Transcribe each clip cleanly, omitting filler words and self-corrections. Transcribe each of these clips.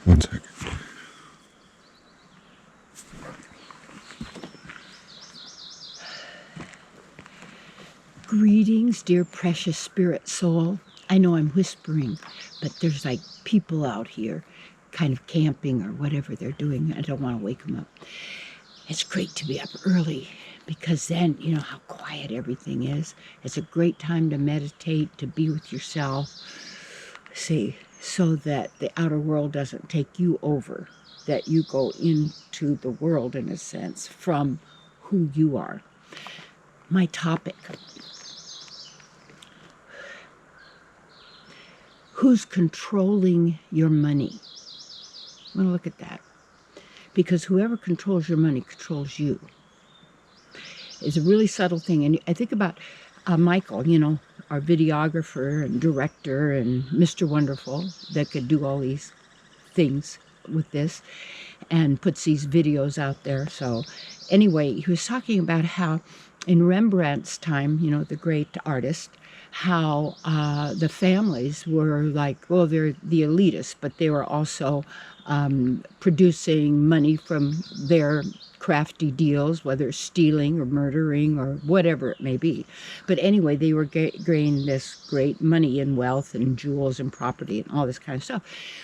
One second. Greetings, dear precious spirit soul. I know I'm whispering, but there's like people out here kind of camping or whatever they're doing. I don't want to wake them up. It's great to be up early because then you know how quiet everything is. It's a great time to meditate, to be with yourself, see, so that the outer world doesn't take you over, that you go into the world in a sense from who you are. My topic. Who's controlling your money? I'm going to look at that. Because whoever controls your money controls you. It's a really subtle thing. And I think about Michael, you know, our videographer and director and Mr. Wonderful that could do all these things with this and puts these videos out there. So anyway, he was talking about how in Rembrandt's time, you know, the great artist, how the families were like, well, they're the elitists, but they were also producing money from their crafty deals, whether stealing or murdering or whatever it may be. But anyway, they were gaining this great money and wealth and jewels and property and all this kind of stuff.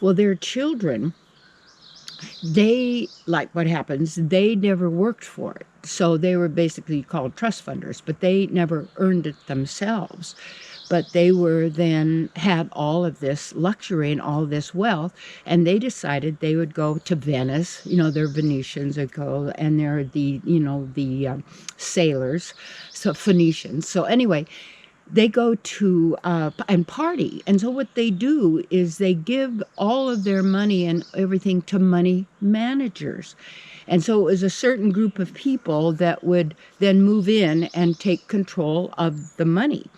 Well, their children, they, like what happens, they never worked for it. So they were basically called trust funders, but they never earned it themselves. But they were then had all of this luxury and all this wealth, and they decided they would go to Venice. You know, they're Venetians would go, and they're the, you know, the sailors, so Phoenicians. So anyway, they go to and party. And so what they do is they give all of their money and everything to money managers. And so it was a certain group of people that would then move in and take control of the money.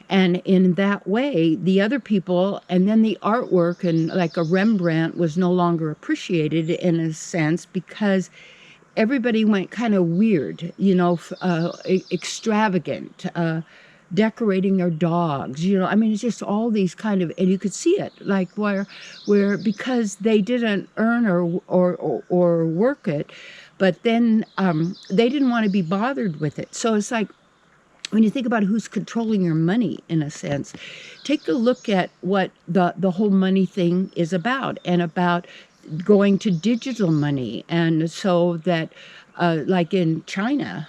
And in that way, the other people, and then the artwork, and like a Rembrandt was no longer appreciated in a sense because everybody went kind of weird, you know, extravagant, decorating their dogs, you know, I mean, it's just all these kind of, and you could see it, like where because they didn't earn or work it, but then they didn't want to be bothered with it. So it's like, when you think about who's controlling your money, in a sense, take a look at what the whole money thing is about, and about going to digital money. And so that, like in China,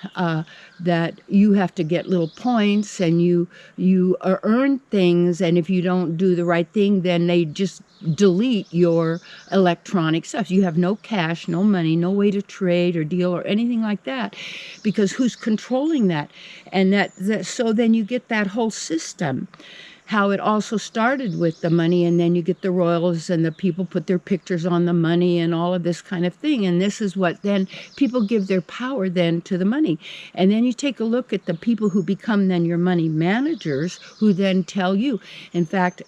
that you have to get little points and you earn things, and if you don't do the right thing, then they just delete your electronic stuff. You have no cash, no money, no way to trade or deal or anything like that, because who's controlling that? And so then you get that whole system. How it also started with the money, and then you get the royals and the people put their pictures on the money and all of this kind of thing. And this is what then people give their power then to the money. And then you take a look at the people who become then your money managers, who then tell you. In fact,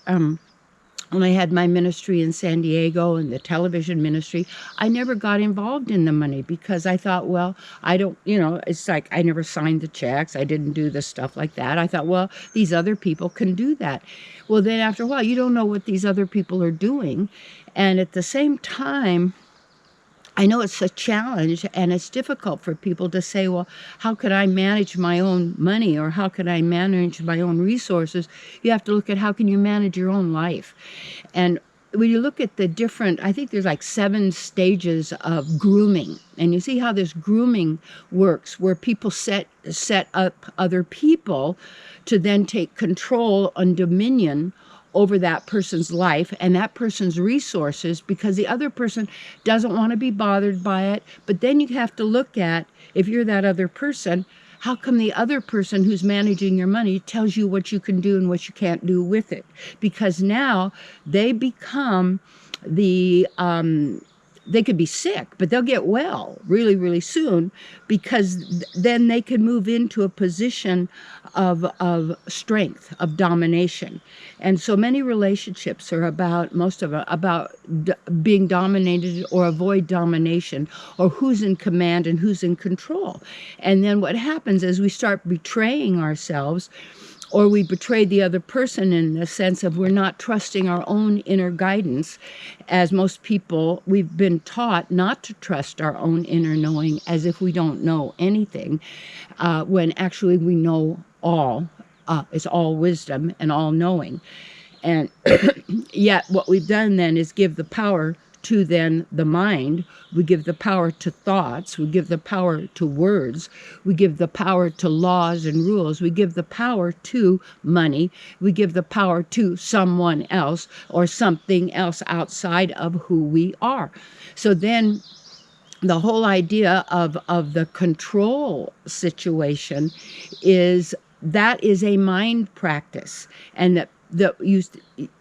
when I had my ministry in San Diego and the television ministry, I never got involved in the money because I thought, well, I don't, you know, it's like I never signed the checks. I didn't do the stuff like that. I thought, well, these other people can do that. Well, then after a while, you don't know what these other people are doing. And at the same time, I know it's a challenge, and it's difficult for people to say, well, how could I manage my own money, or how could I manage my own resources? You have to look at how can you manage your own life. And when you look at the different, I think there's like 7 stages of grooming, and you see how this grooming works, where people set up other people to then take control and dominion over that person's life and that person's resources, because the other person doesn't want to be bothered by it. But then you have to look at, if you're that other person, how come the other person who's managing your money tells you what you can do and what you can't do with it? Because now they become the they could be sick, but they'll get well really, really soon, because then they can move into a position of strength, of domination. And so many relationships are about, most of it, about being dominated or avoid domination, or who's in command and who's in control. And then what happens is we start betraying ourselves, or we betray the other person in the sense of we're not trusting our own inner guidance. As most people, we've been taught not to trust our own inner knowing, as if we don't know anything, when actually we know all. It's all wisdom and all knowing. And yet what we've done then is give the power to then the mind. We give the power to thoughts. We give the power to words. We give the power to laws and rules. We give the power to money. We give the power to someone else or something else outside of who we are. So then the whole idea of the control situation is that is a mind practice, and that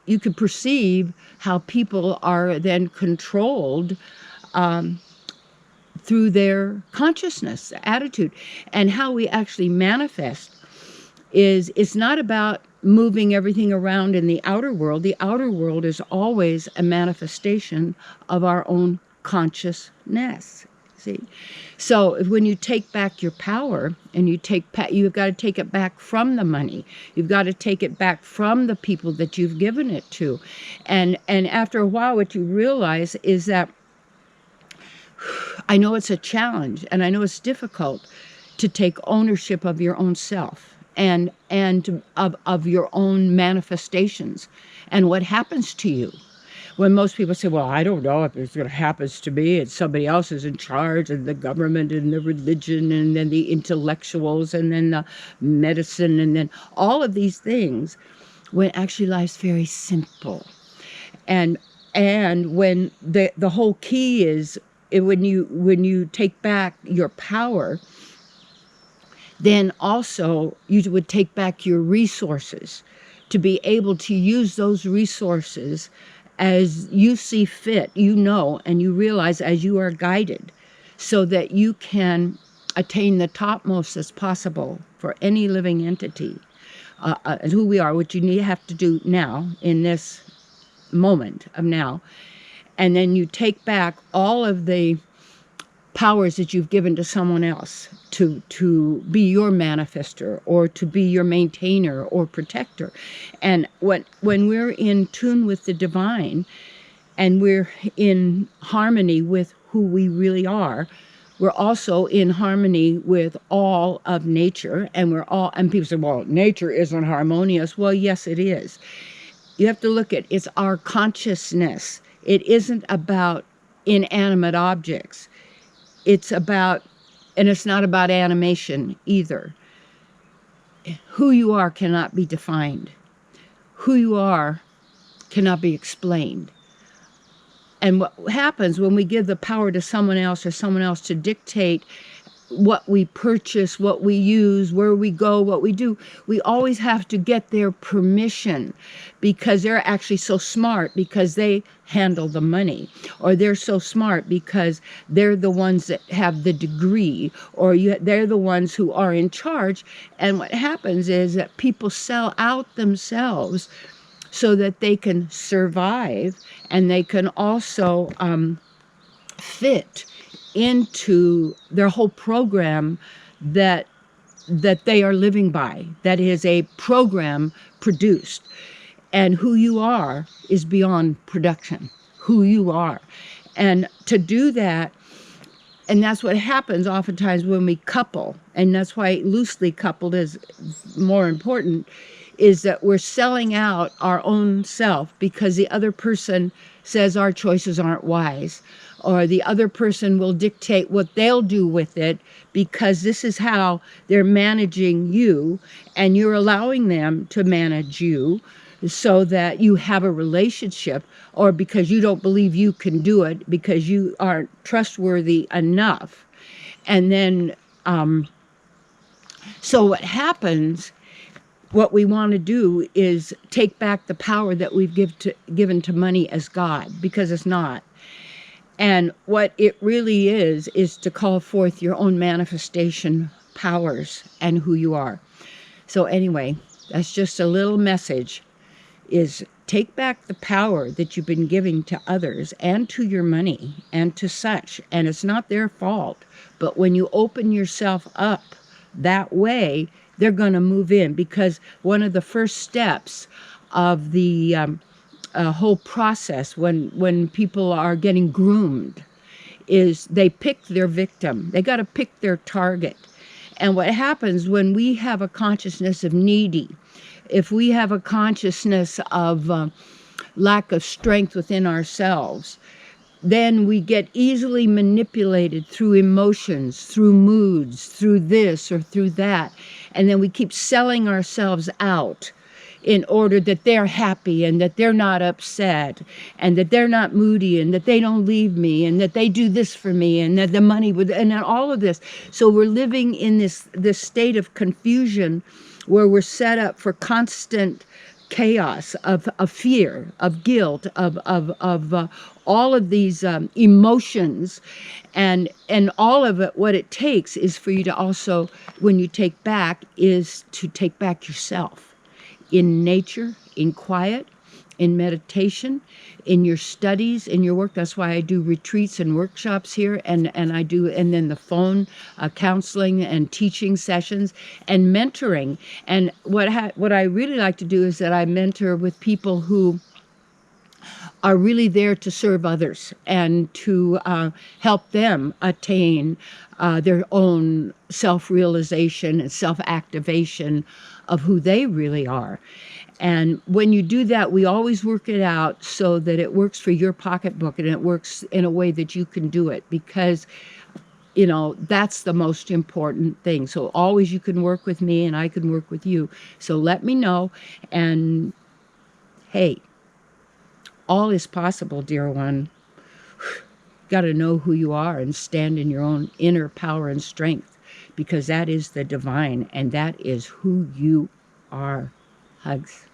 you could perceive how people are then controlled through their consciousness, attitude, and how we actually manifest is it's not about moving everything around in the outer world. The outer world is always a manifestation of our own consciousness. See, so when you take back your power, and you've got to take it back from the money. You've got to take it back from the people that you've given it to, and after a while, what you realize is that I know it's a challenge, and I know it's difficult to take ownership of your own self and of your own manifestations and what happens to you. When most people say, well, I don't know if it's going to happen to me, and somebody else is in charge, and the government and the religion and then the intellectuals and then the medicine and then all of these things, when actually life's very simple. And when the whole key is when you take back your power, then also you would take back your resources to be able to use those resources as you see fit, and you realize as you are guided, so that you can attain the topmost as possible for any living entity, who we are, what you have to do now in this moment of now. And then you take back all of the powers that you've given to someone else to be your manifester or to be your maintainer or protector. And when we're in tune with the divine and we're in harmony with who we really are, we're also in harmony with all of nature. And people say, well, nature isn't harmonious. Well, yes, it is. You have to look at it's our consciousness. It isn't about inanimate objects. It's about, and it's not about animation either. Who you are cannot be defined. Who you are cannot be explained. And what happens when we give the power to someone else or someone else to dictate what we purchase, what we use, where we go, what we do, we always have to get their permission, because they're actually so smart because they handle the money, or they're so smart because they're the ones that have the degree, or they're the ones who are in charge. And what happens is that people sell out themselves so that they can survive, and they can also fit into their whole program that they are living by. That is a program produced. And who you are is beyond production. Who you are. And to do that, and that's what happens oftentimes when we couple, and that's why loosely coupled is more important, is that we're selling out our own self because the other person says our choices aren't wise, or the other person will dictate what they'll do with it because this is how they're managing you, and you're allowing them to manage you so that you have a relationship, or because you don't believe you can do it because you aren't trustworthy enough. And then, so what happens, what we want to do is take back the power that we've given to money as God, because it's not. And what it really is to call forth your own manifestation powers and who you are. So anyway, that's just a little message, is take back the power that you've been giving to others and to your money and to such. And it's not their fault. But when you open yourself up that way, they're going to move in, because one of the first steps of the whole process when people are getting groomed is they pick their victim. They got to pick their target. And what happens when we have a consciousness of needy, if we have a consciousness of lack of strength within ourselves, then we get easily manipulated through emotions, through moods, through this or through that. And then we keep selling ourselves out in order that they're happy and that they're not upset and that they're not moody and that they don't leave me and that they do this for me and that the money would, and all of this. So we're living in this state of confusion where we're set up for constant chaos of fear, of guilt, of all of these emotions, and all of it. What it takes is for you to also, when you take back, is to take back yourself in nature, in quiet, in meditation, in your studies, in your work. That's why I do retreats and workshops here, and I do, and then the phone counseling and teaching sessions and mentoring. And what I really like to do is that I mentor with people who are really there to serve others and to help them attain their own self-realization and self-activation of who they really are. And when you do that, we always work it out so that it works for your pocketbook and it works in a way that you can do it, because that's the most important thing. So always you can work with me and I can work with you. So let me know. And hey, all is possible, dear one. Got to know who you are and stand in your own inner power and strength, because that is the divine and that is who you are. Hugs.